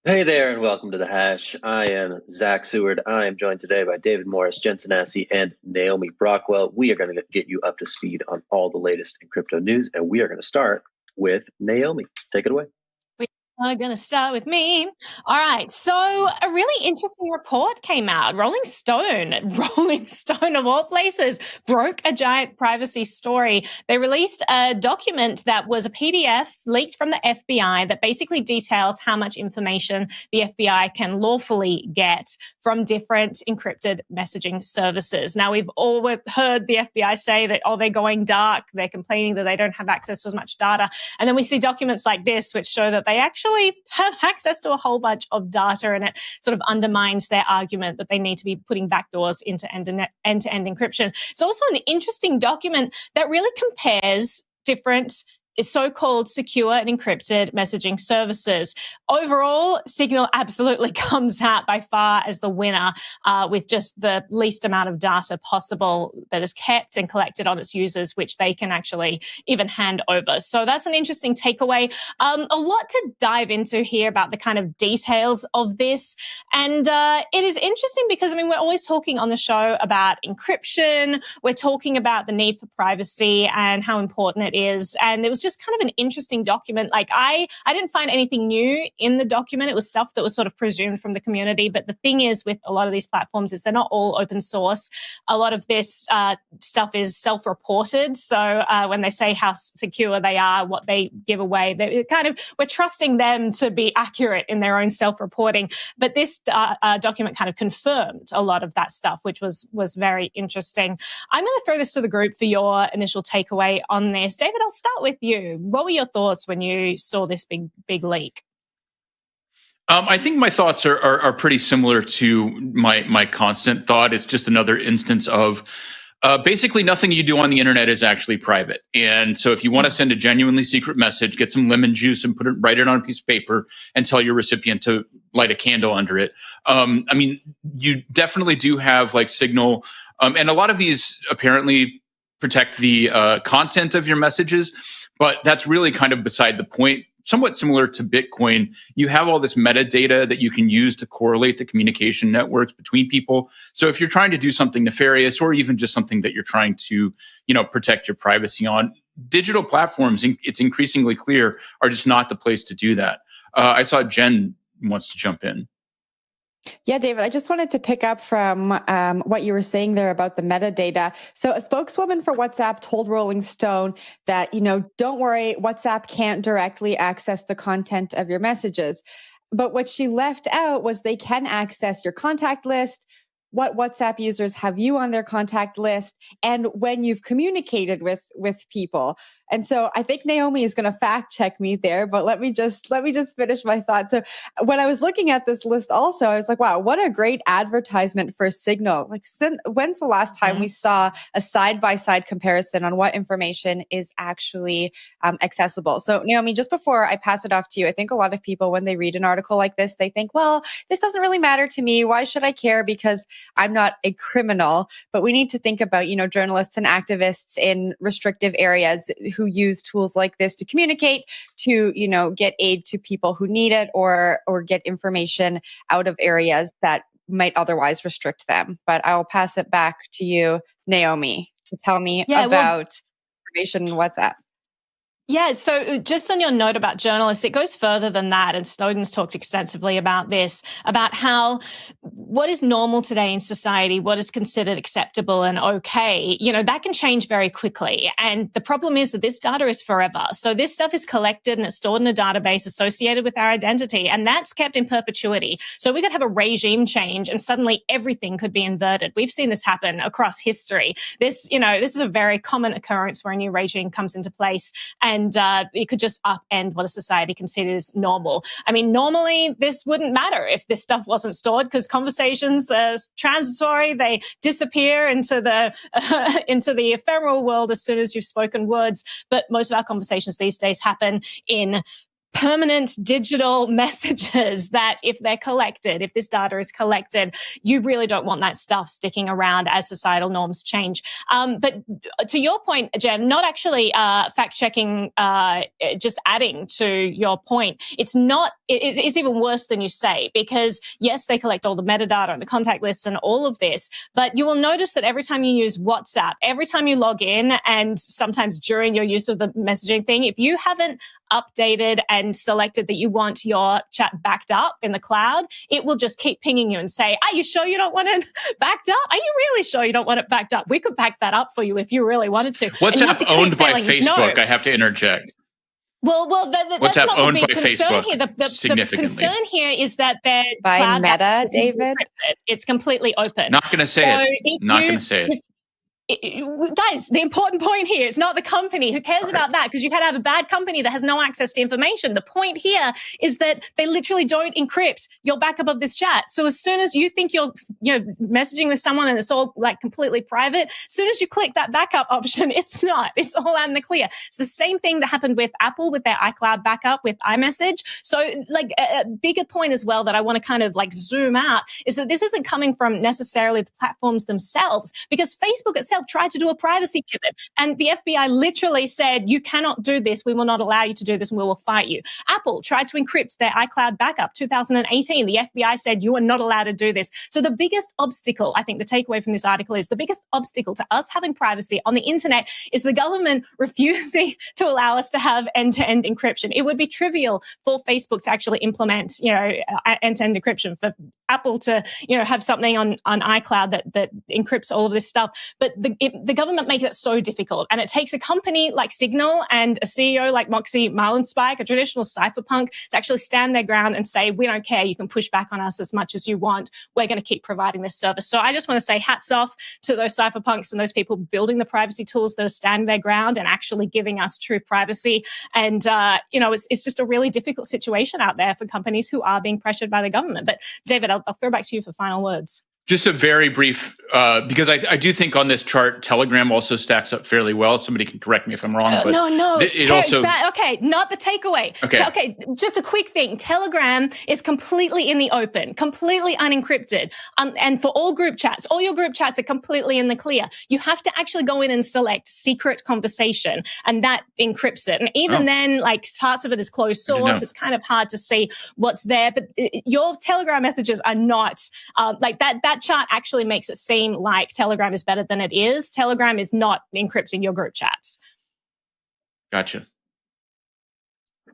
Hey there, and welcome to The Hash. I am Zach Seward. I am joined today by David Morris, Jen Sanasi, and Naomi Brockwell. We are going to get you up to speed on all the latest in crypto news, and we are going to start with Naomi. Take it away. We're going to start with me. All right. So a really interesting report came out. Rolling Stone of all places, broke a giant privacy story. They released a document that was a PDF leaked from the FBI that basically details how much information the FBI can lawfully get from different encrypted messaging services. Now, we've all heard the FBI say that, they're going dark. They're complaining that they don't have access to as much data. And then we see documents like this, which show that they actually have access to a whole bunch of data, and it sort of undermines their argument that they need to be putting backdoors into end-to-end encryption. It's also an interesting document that really compares different so-called secure and encrypted messaging services. Overall, Signal absolutely comes out by far as the winner, with just the least amount of data possible that is kept and collected on its users, which they can actually even hand over. So that's an interesting takeaway. A lot to dive into here about the kind of details of this. And it is interesting because, we're always talking on the show about encryption. We're talking about the need for privacy and how important it is. And it was just kind of an interesting document. Like I didn't find anything new in the document. It was stuff that was sort of presumed from the community. But the thing is with a lot of these platforms is they're not all open source. A lot of this stuff is self-reported. So when they say how secure they are, what they give away, we're trusting them to be accurate in their own self-reporting. But this document kind of confirmed a lot of that stuff, which was very interesting. I'm going to throw this to the group for your initial takeaway on this. David, I'll start with you. What were your thoughts when you saw this big leak? I think my thoughts are pretty similar to my constant thought. It's just another instance of basically nothing you do on the internet is actually private. And so if you want to send a genuinely secret message, get some lemon juice and write it on a piece of paper and tell your recipient to light a candle under it. You definitely do have like Signal. And a lot of these apparently protect the content of your messages, but that's really kind of beside the point. Somewhat similar to Bitcoin, you have all this metadata that you can use to correlate the communication networks between people. So if you're trying to do something nefarious or even just something that you're trying to, protect your privacy on, digital platforms, it's increasingly clear, are just not the place to do that. I saw Jen wants to jump in. Yeah, David, I just wanted to pick up from what you were saying there about the metadata. So a spokeswoman for WhatsApp told Rolling Stone that, don't worry, WhatsApp can't directly access the content of your messages. But what she left out was they can access your contact list, what WhatsApp users have you on their contact list, and when you've communicated with people. And so I think Naomi is going to fact check me there, but let me just finish my thought. So when I was looking at this list also, I was like, wow, what a great advertisement for Signal. Like, when's the last time we saw a side-by-side comparison on what information is actually accessible? So Naomi, just before I pass it off to you, I think a lot of people, when they read an article like this, they think, well, this doesn't really matter to me. Why should I care? Because I'm not a criminal. But we need to think about, journalists and activists in restrictive areas who use tools like this to communicate, to, get aid to people who need it, or get information out of areas that might otherwise restrict them. But I'll pass it back to you, Naomi, to tell me about information in WhatsApp. Yeah, so just on your note about journalists, it goes further than that. And Snowden's talked extensively about this, about how what is normal today in society, what is considered acceptable and okay, that can change very quickly. And the problem is that this data is forever. So this stuff is collected and it's stored in a database associated with our identity, and that's kept in perpetuity. So we could have a regime change and suddenly everything could be inverted. We've seen this happen across history. This is a very common occurrence where a new regime comes into place, and it could just upend what a society considers normal. Normally this wouldn't matter if this stuff wasn't stored, because conversations are transitory. They disappear into the ephemeral world as soon as you've spoken words. But most of our conversations these days happen in permanent digital messages that if they're collected, if this data is collected, you really don't want that stuff sticking around as societal norms change. But to your point, Jen, not actually fact-checking, just adding to your point, it's not it's even worse than you say, because yes, they collect all the metadata and the contact lists and all of this, but you will notice that every time you use WhatsApp, every time you log in, and sometimes during your use of the messaging thing, if you haven't updated and selected that you want your chat backed up in the cloud, it will just keep pinging you and say, are you sure you don't want it backed up? Are you really sure you don't want it backed up? We could back that up for you if you really wanted to. WhatsApp owned by Facebook, no. I have to interject. Well, that's not the big concern here. The concern here is that they're by cloud Meta, David. It's completely open. Not going to say it. Not going to say it. Guys, the important point here is not the company. Who cares about that? Because you can have a bad company that has no access to information. The point here is that they literally don't encrypt your backup of this chat. So as soon as you think you're messaging with someone and it's all like completely private, as soon as you click that backup option, it's not. It's all out in the clear. It's the same thing that happened with Apple with their iCloud backup with iMessage. So like a bigger point as well that I want to kind of like zoom out is that this isn't coming from necessarily the platforms themselves, because Facebook itself tried to do a privacy pivot, and the FBI literally said, you cannot do this. We will not allow you to do this, and we will fight you. Apple tried to encrypt their iCloud backup 2018. The FBI said, you are not allowed to do this. So the biggest obstacle, I think the takeaway from this article is the biggest obstacle to us having privacy on the internet is the government refusing to allow us to have end-to-end encryption. It would be trivial for Facebook to actually implement, end-to-end encryption, for Apple to, have something on iCloud that encrypts all of this stuff. But the government makes it so difficult. And it takes a company like Signal and a CEO like Moxie Marlinspike, a traditional cypherpunk, to actually stand their ground and say, we don't care. You can push back on us as much as you want. We're going to keep providing this service. So I just want to say hats off to those cypherpunks and those people building the privacy tools that are standing their ground and actually giving us true privacy. And, it's just a really difficult situation out there for companies who are being pressured by the government. But David, I'll throw back to you for final words. Just a very brief, because I do think on this chart, Telegram also stacks up fairly well. Somebody can correct me if I'm wrong. But no, it also okay, not the takeaway. Okay, just a quick thing. Telegram is completely in the open, completely unencrypted, and for all group chats, all your group chats are completely in the clear. You have to actually go in and select secret conversation, and that encrypts it. And even then, like parts of it is closed source. It's kind of hard to see what's there. But your Telegram messages are not like that. That chart actually makes it seem like Telegram is better than it is. Telegram is not encrypting your group chats. Gotcha.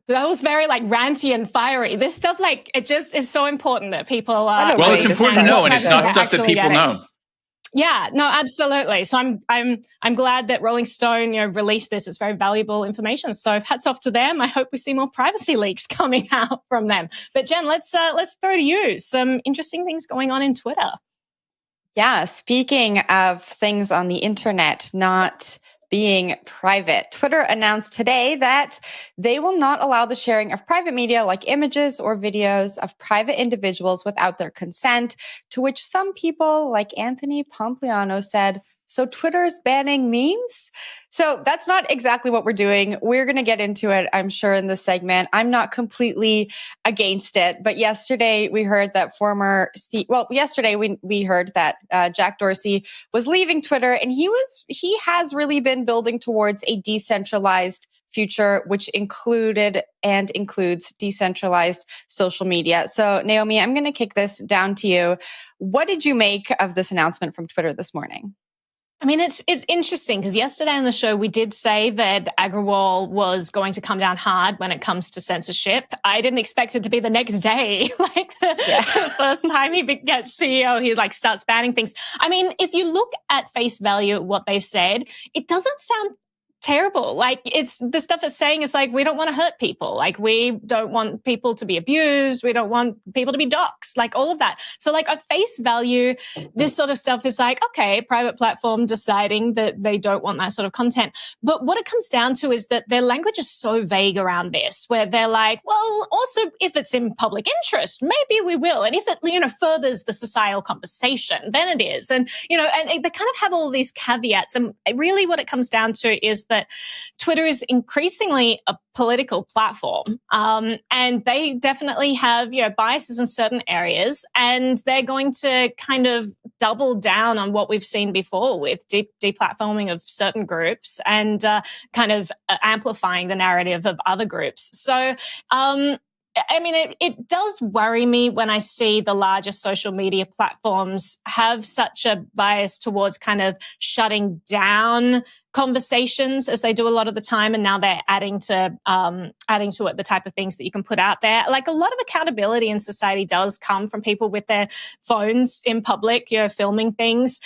That was very like ranty and fiery. This stuff, like, it just is so important that people. Well, it's important to know, and it's not stuff that people know. Yeah, no, absolutely. So I'm glad that Rolling Stone, released this. It's very valuable information. So hats off to them. I hope we see more privacy leaks coming out from them. But Jen, let's throw to you some interesting things going on in Twitter. Yeah, speaking of things on the internet not being private, Twitter announced today that they will not allow the sharing of private media like images or videos of private individuals without their consent, to which some people like Anthony Pompliano said, so Twitter's banning memes? So that's not exactly what we're doing. We're going to get into it, I'm sure, in this segment. I'm not completely against it. But yesterday we heard that we heard that Jack Dorsey was leaving Twitter, and he has really been building towards a decentralized future, which includes decentralized social media. So Naomi, I'm going to kick this down to you. What did you make of this announcement from Twitter this morning? I mean, it's interesting because yesterday on the show, we did say that Agrawal was going to come down hard when it comes to censorship. I didn't expect it to be the next day, like the first time he gets CEO, he like starts banning things. I mean, if you look at face value at what they said, it doesn't sound terrible. Like, it's the stuff it's saying is like, we don't want to hurt people. Like, we don't want people to be abused. We don't want people to be doxxed, like all of that. So like at face value, this sort of stuff is like, okay, private platform deciding that they don't want that sort of content. But what it comes down to is that their language is so vague around this, where they're like, well, also if it's in public interest, maybe we will. And if it, furthers the societal conversation, then it is. And, and they kind of have all these caveats. And really what it comes down to is that Twitter is increasingly a political platform, and they definitely have biases in certain areas, and they're going to kind of double down on what we've seen before with deplatforming of certain groups and kind of amplifying the narrative of other groups. So I mean, it does worry me when I see the larger social media platforms have such a bias towards kind of shutting down conversations as they do a lot of the time, and now they're adding to it the type of things that you can put out there. Like, a lot of accountability in society does come from people with their phones in public, filming things.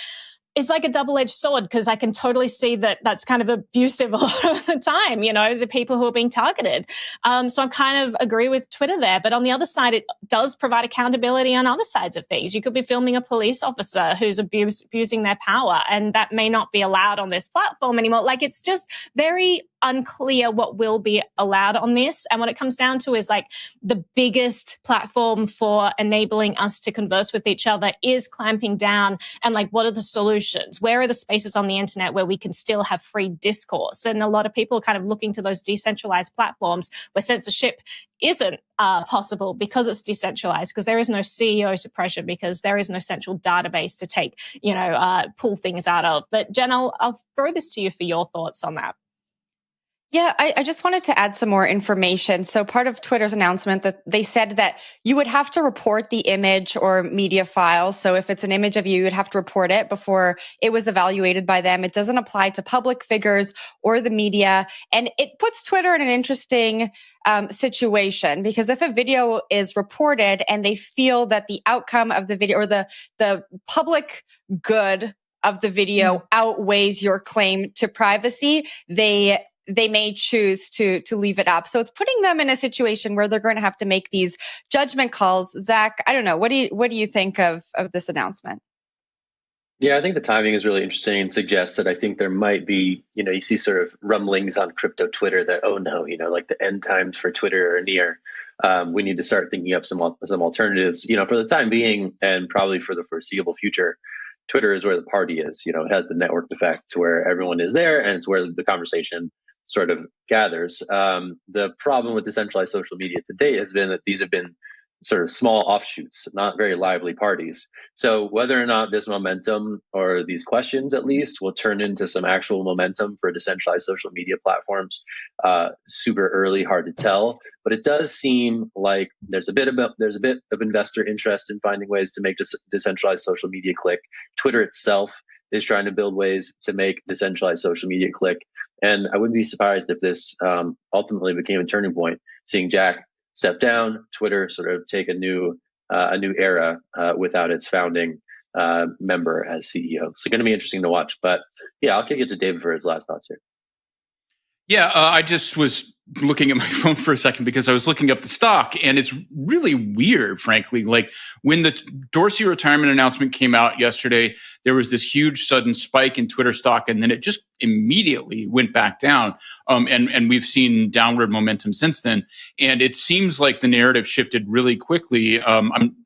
It's like a double-edged sword, because I can totally see that that's kind of abusive a lot of the time, the people who are being targeted. So I kind of agree with Twitter there. But on the other side, it does provide accountability on other sides of things. You could be filming a police officer who's abusing their power, and that may not be allowed on this platform anymore. Like, it's just very unclear what will be allowed on this. And what it comes down to is, like, the biggest platform for enabling us to converse with each other is clamping down. And, like, what are the solutions? Where are the spaces on the internet where we can still have free discourse? And a lot of people are kind of looking to those decentralized platforms where censorship isn't possible, because it's decentralized, because there is no CEO to pressure, because there is no central database to take, pull things out of. But Jen, I'll throw this to you for your thoughts on that. Yeah, I just wanted to add some more information. So part of Twitter's announcement, that they said that you would have to report the image or media file. So if it's an image of you, you'd have to report it before it was evaluated by them. It doesn't apply to public figures or the media. And it puts Twitter in an interesting situation, because if a video is reported and they feel that the outcome of the video or the public good of the video outweighs your claim to privacy, they may choose to leave it up. So it's putting them in a situation where they're going to have to make these judgment calls. Zach, I don't know. What do you think of this announcement? Yeah, I think the timing is really interesting and suggests that I think there might be, you see sort of rumblings on crypto Twitter that, oh no, like the end times for Twitter are near. We need to start thinking up some alternatives, for the time being, and probably for the foreseeable future. Twitter is where the party is. It has the network effect to where everyone is there, and it's where the conversation sort of gathers. The problem with decentralized social media to date has been that these have been sort of small offshoots, not very lively parties. So whether or not this momentum, or these questions at least, will turn into some actual momentum for decentralized social media platforms, super early, hard to tell. But it does seem like there's a bit of investor interest in finding ways to make decentralized social media click. Twitter itself is trying to build ways to make decentralized social media click. And I wouldn't be surprised if this ultimately became a turning point, seeing Jack step down, Twitter sort of take a new era without its founding member as CEO. So going to be interesting to watch. But yeah, I'll kick it to David for his last thoughts here. Yeah, I just was looking at my phone for a second because I was looking up the stock, and it's really weird, frankly. Like, when the Dorsey retirement announcement came out yesterday, there was this huge sudden spike in Twitter stock, and then it just immediately went back down. And we've seen downward momentum since then. And it seems like the narrative shifted really quickly. I'm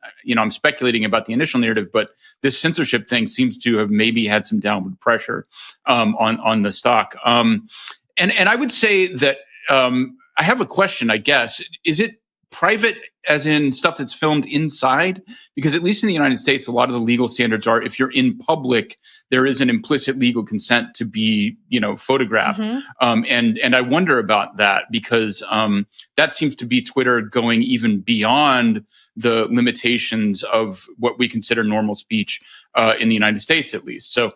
speculating about the initial narrative, but this censorship thing seems to have maybe had some downward pressure on the stock. And I would say that I have a question, I guess. Is it private as in stuff that's filmed inside? Because at least in the United States, a lot of the legal standards are, if you're in public, there is an implicit legal consent to be, photographed. And I wonder about that, because that seems to be Twitter going even beyond the limitations of what we consider normal speech in the United States, at least. So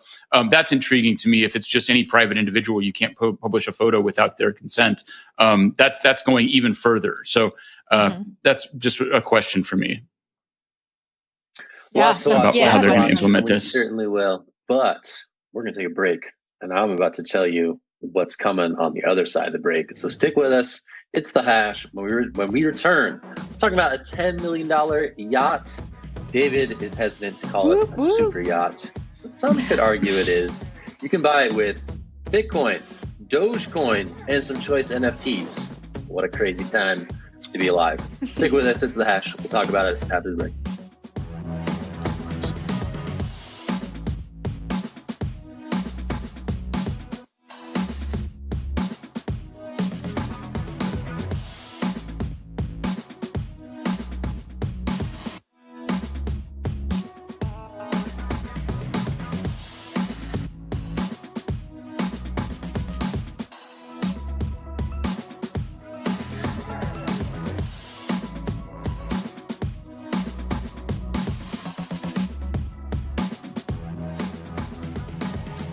that's intriguing to me. If it's just any private individual, you can't publish a photo without their consent. That's going even further. So that's just a question for me. Well, so about how they're going to implement this. We certainly will. But we're going to take a break, and I'm about to tell you what's coming on the other side of the break. So stick with us. It's The Hash. When we return, we're talking about a $10 million yacht. David is hesitant to call it a super yacht, but some could argue it is. You can buy it with Bitcoin, Dogecoin, and some choice NFTs. What a crazy time to be alive. Stick with us. It's The Hash. We'll talk about it after the break.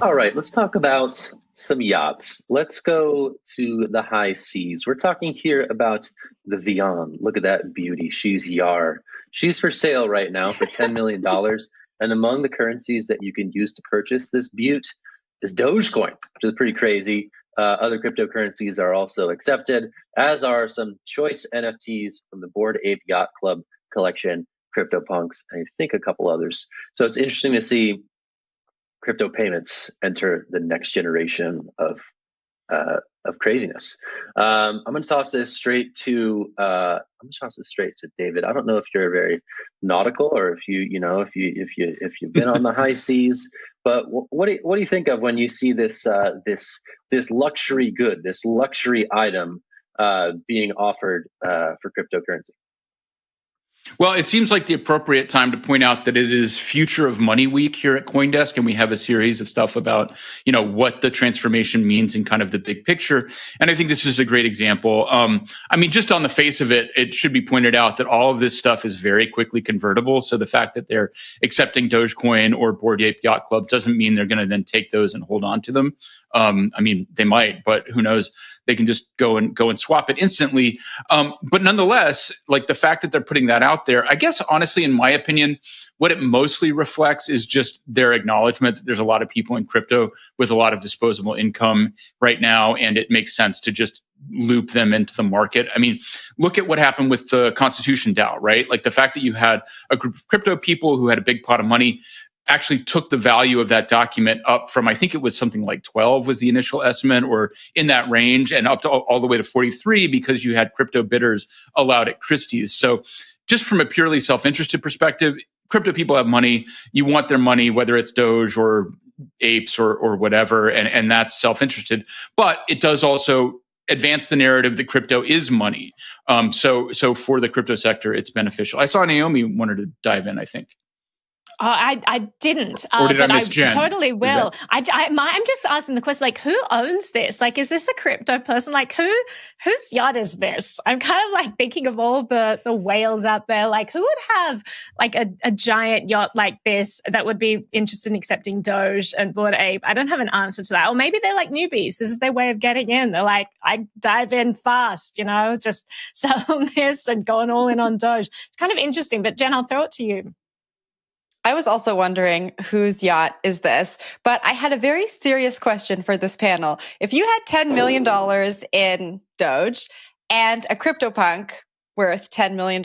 All right, let's talk about some yachts. Let's go to the high seas. We're talking here about the Vian. Look at that beauty. She's Yar. She's for sale right now for $10 million. And among the currencies that you can use to purchase this beaut is Dogecoin, which is pretty crazy. Other cryptocurrencies are also accepted, as are some choice NFTs from the Bored Ape Yacht Club collection, CryptoPunks, and I think a couple others. So it's interesting to see crypto payments enter the next generation of craziness. I'm going to toss this straight to David. I don't know if you're very nautical or if you've been on the high seas, but what do you think of when you see this luxury good, this luxury item being offered for cryptocurrency? Well, it seems like the appropriate time to point out that it is Future of Money Week here at CoinDesk, and we have a series of stuff about, what the transformation means in kind of the big picture. And I think this is a great example. Just on the face of it, it should be pointed out that all of this stuff is very quickly convertible. So the fact that they're accepting Dogecoin or Bored Ape Yacht Club doesn't mean they're going to then take those and hold on to them. They might, but who knows? They can just go and swap it instantly. But nonetheless, like the fact that they're putting that out there, I guess, honestly, in my opinion, what it mostly reflects is just their acknowledgement that there's a lot of people in crypto with a lot of disposable income right now, and it makes sense to just loop them into the market. I mean, look at what happened with the Constitution DAO, right? Like the fact that you had a group of crypto people who had a big pot of money actually took the value of that document up from, I think it was something like 12 was the initial estimate, or in that range, and up to all the way to 43 because you had crypto bidders allowed at Christie's. So just from a purely self-interested perspective, crypto people have money. You want their money, whether it's Doge or apes or whatever, and that's self-interested. But it does also advance the narrative that crypto is money. So for the crypto sector, it's beneficial. I saw Naomi wanted to dive in, I think. I didn't, or did but I miss Jen? Totally will. I'm just asking the question, like, who owns this? Like, is this a crypto person? Like, whose yacht is this? I'm kind of like thinking of all the whales out there. Like, who would have like a giant yacht like this that would be interested in accepting Doge and Bored Ape? I don't have an answer to that. Or maybe they're like newbies. This is their way of getting in. They're like, I dive in fast, just selling this and going all in on Doge. It's kind of interesting. But Jen, I'll throw it to you. I was also wondering whose yacht is this, but I had a very serious question for this panel. If you had $10 million in Doge and a CryptoPunk worth $10 million,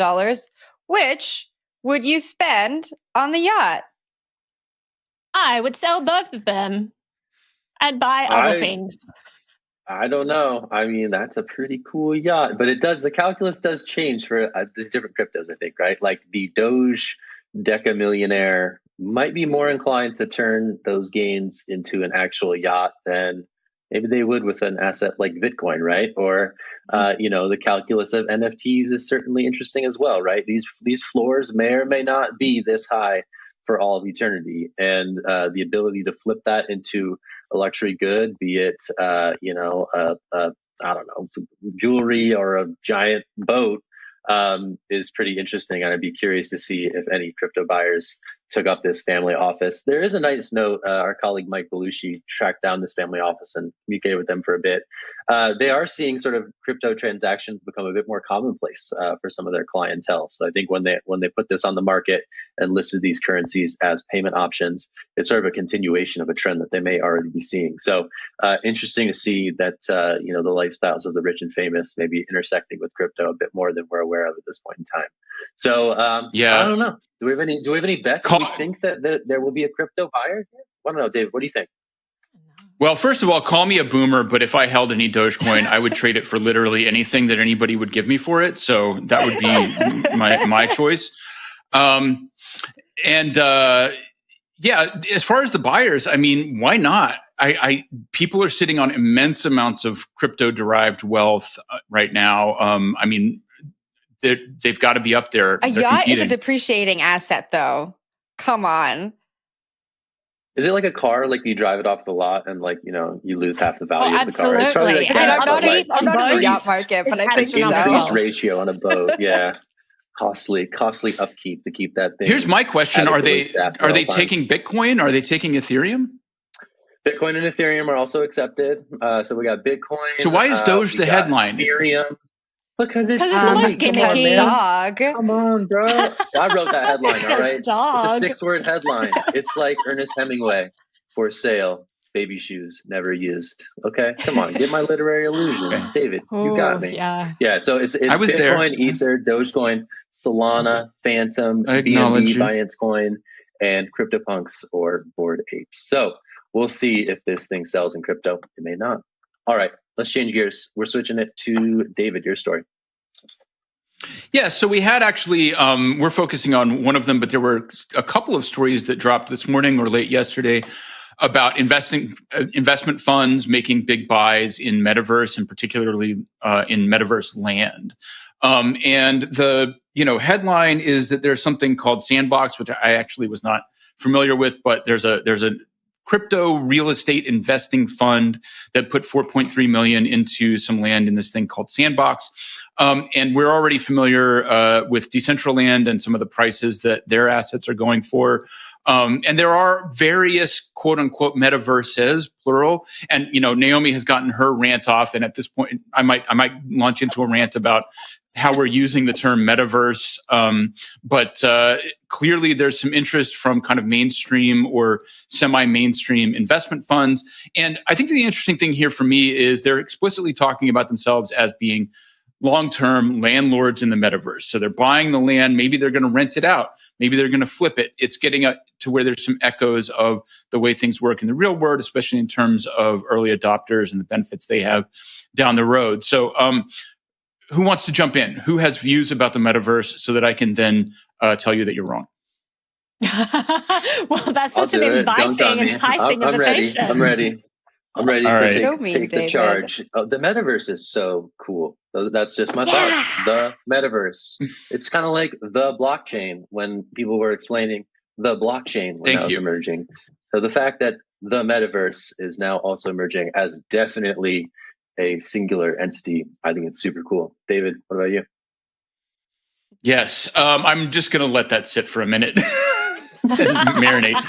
which would you spend on the yacht? I would sell both of them and buy other things. I don't know. I mean, that's a pretty cool yacht, but the calculus does change for these different cryptos, I think, right? Like the Doge Deca millionaire might be more inclined to turn those gains into an actual yacht than maybe they would with an asset like Bitcoin, right? Or, the calculus of NFTs is certainly interesting as well, right? These floors may or may not be this high for all of eternity, and the ability to flip that into a luxury good, be it, I don't know, jewelry or a giant boat, is pretty interesting. And I'd be curious to see if any crypto buyers took up this family office. There is a nice note. Our colleague Mike Belushi tracked down this family office and communicated with them for a bit. They are seeing sort of crypto transactions become a bit more commonplace for some of their clientele. So I think when they put this on the market and listed these currencies as payment options, it's sort of a continuation of a trend that they may already be seeing. So interesting to see that the lifestyles of the rich and famous may be intersecting with crypto a bit more than we're aware of at this point in time. So I don't know. Do we have any bets? Do we think that there will be a crypto buyer here? I don't know, David. What do you think? Well, first of all, call me a boomer, but if I held any Dogecoin, I would trade it for literally anything that anybody would give me for it. So that would be my choice. As far as the buyers, I mean, why not? People are sitting on immense amounts of crypto-derived wealth right now. They've got to be up there. A yacht is a depreciating asset, though. Come on. Is it like a car? Like you drive it off the lot and you lose half the value of the car. Absolutely. It's probably like that. I'm not in the yacht market, but I think so. Increased ratio on a boat. Yeah. Costly upkeep to keep that thing. Here's my question. Are they taking Bitcoin? Are they taking Ethereum? Bitcoin and Ethereum are also accepted. So we got Bitcoin. So why is Doge the headline? Ethereum. Because it's the most gimmicky. Dog. Come on, bro. I wrote that headline, all right? Dog. It's a 6-word headline. It's like Ernest Hemingway, for sale, baby shoes, never used. Okay, come on, get my literary illusions. David, you got me. Yeah, so it's Bitcoin, there. Ether, Dogecoin, Solana, Phantom, BNB, Binance Coin, and CryptoPunks or Bored Apes. So we'll see if this thing sells in crypto. It may not. All right, let's change gears. We're switching it to David, your story. Yeah, so we had actually, we're focusing on one of them, but there were a couple of stories that dropped this morning or late yesterday about investment funds making big buys in Metaverse, and particularly in Metaverse land. And the headline is that there's something called Sandbox, which I actually was not familiar with, but there's a crypto real estate investing fund that put 4.3 million into some land in this thing called Sandbox. And we're already familiar with Decentraland and some of the prices that their assets are going for. And there are various quote unquote metaverses, plural. And, Naomi has gotten her rant off. And at this point, I might launch into a rant about how we're using the term metaverse. But clearly there's some interest from kind of mainstream or semi-mainstream investment funds. And I think the interesting thing here for me is they're explicitly talking about themselves as being long-term landlords in the metaverse. So they're buying the land. Maybe they're going to rent it out. Maybe they're going to flip it. It's getting to where there's some echoes of the way things work in the real world, especially in terms of early adopters and the benefits they have down the road. So who wants to jump in? Who has views about the metaverse so that I can then tell you that you're wrong? Well, that's such an inviting, enticing invitation. I'm ready to take the charge. The metaverse is so cool. That's just my thoughts. The metaverse. It's kind of like the blockchain when people were explaining the blockchain when that was emerging. So the fact that the metaverse is now also emerging as definitely a singular entity, I think it's super cool. David, what about you? Yes, I'm just going to let that sit for a minute and marinate.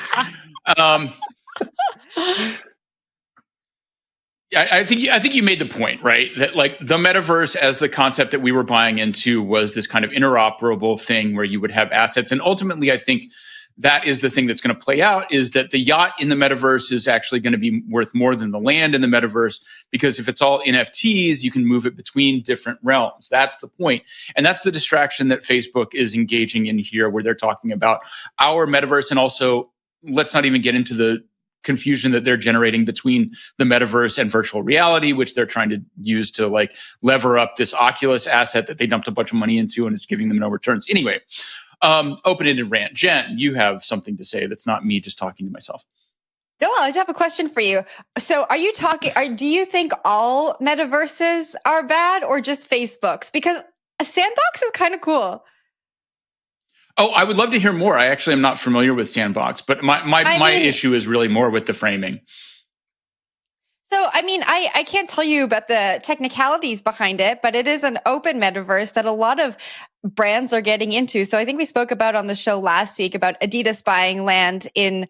I think you made the point, right? That like the metaverse as the concept that we were buying into was this kind of interoperable thing where you would have assets. And ultimately, I think that is the thing that's going to play out, is that the yacht in the metaverse is actually going to be worth more than the land in the metaverse, because if it's all NFTs, you can move it between different realms. That's the point. And that's the distraction that Facebook is engaging in here, where they're talking about our metaverse. And also, let's not even get into the confusion that they're generating between the metaverse and virtual reality, which they're trying to use to like lever up this Oculus asset that they dumped a bunch of money into and it's giving them no returns. Anyway, open-ended rant. Jen, you have something to say that's not me just talking to myself. No, I have a question for you. So are you talking, do you think all metaverses are bad or just Facebook's? Because a Sandbox is kind of cool. Oh, I would love to hear more. I actually am not familiar with Sandbox, but my issue is really more with the framing. So, I mean, I can't tell you about the technicalities behind it, but it is an open metaverse that a lot of brands are getting into. So I think we spoke about on the show last week about Adidas buying land in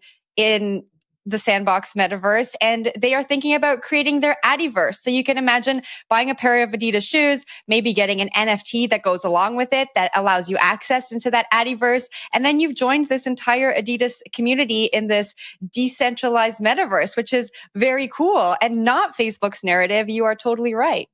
the Sandbox metaverse, and they are thinking about creating their Adiverse. So you can imagine buying a pair of Adidas shoes, maybe getting an NFT that goes along with it that allows you access into that Adiverse. And then you've joined this entire Adidas community in this decentralized metaverse, which is very cool and not Facebook's narrative. You are totally right.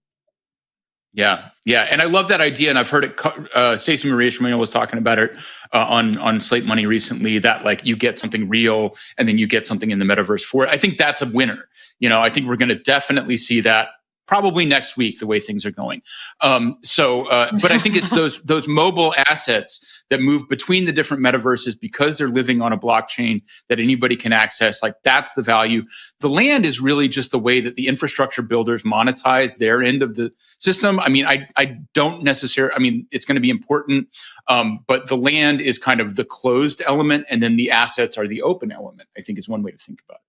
Yeah. And I love that idea. And I've heard it, Stacey Maria Shimon was talking about it on Slate Money recently, that like you get something real and then you get something in the metaverse for it. I think that's a winner. I think we're going to definitely see that probably next week, the way things are going. But I think it's those mobile assets that move between the different metaverses because they're living on a blockchain that anybody can access. Like that's the value. The land is really just the way that the infrastructure builders monetize their end of the system. I mean, I don't necessarily, I mean, it's going to be important, but the land is kind of the closed element, and then the assets are the open element, I think is one way to think about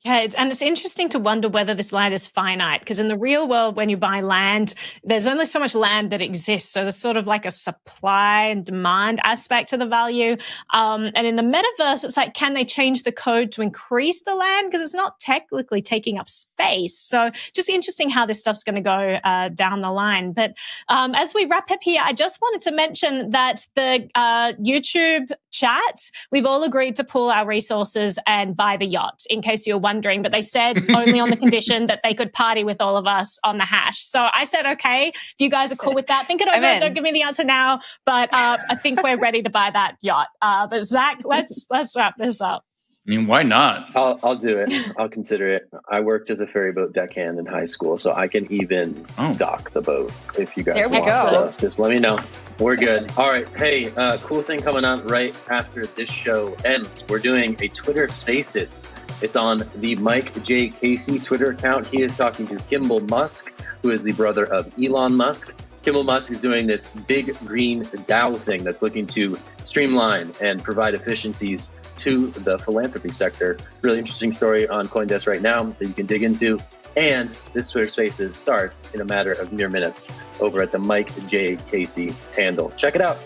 it. Yeah, it's interesting to wonder whether this land is finite, because in the real world, when you buy land, there's only so much land that exists. So there's sort of like a supply and demand aspect to the value. And in the metaverse, it's like, can they change the code to increase the land? Because it's not technically taking up space. So just interesting how this stuff's going to go down the line. But as we wrap up here, I just wanted to mention that the YouTube chat, we've all agreed to pool our resources and buy the yacht, in case you're wondering, but they said only on the condition that they could party with all of us on the hash. So I said, okay, if you guys are cool with that, think it over. Don't give me the answer now, but I think we're ready to buy that yacht. But Zach, let's wrap this up. I mean, why not? I'll do it. I'll consider it. I worked as a ferry boat deckhand in high school, so I can even dock the boat if you guys want. So just let me know. We're good. All right. Hey, cool thing coming up right after this show ends. We're doing a Twitter Spaces. It's on the Mike J. Casey Twitter account. He is talking to Kimball Musk, who is the brother of Elon Musk. Kimball Musk is doing this big green DAO thing that's looking to streamline and provide efficiencies to the philanthropy sector. Really interesting story on CoinDesk right now that you can dig into. And this Twitter Spaces starts in a matter of mere minutes over at the Mike J. Casey handle. Check it out.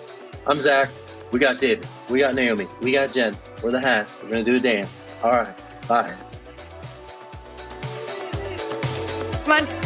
I'm Zach. We got David. We got Naomi. We got Jen. We're the Hash. We're going to do a dance. All right. Bye. Come on.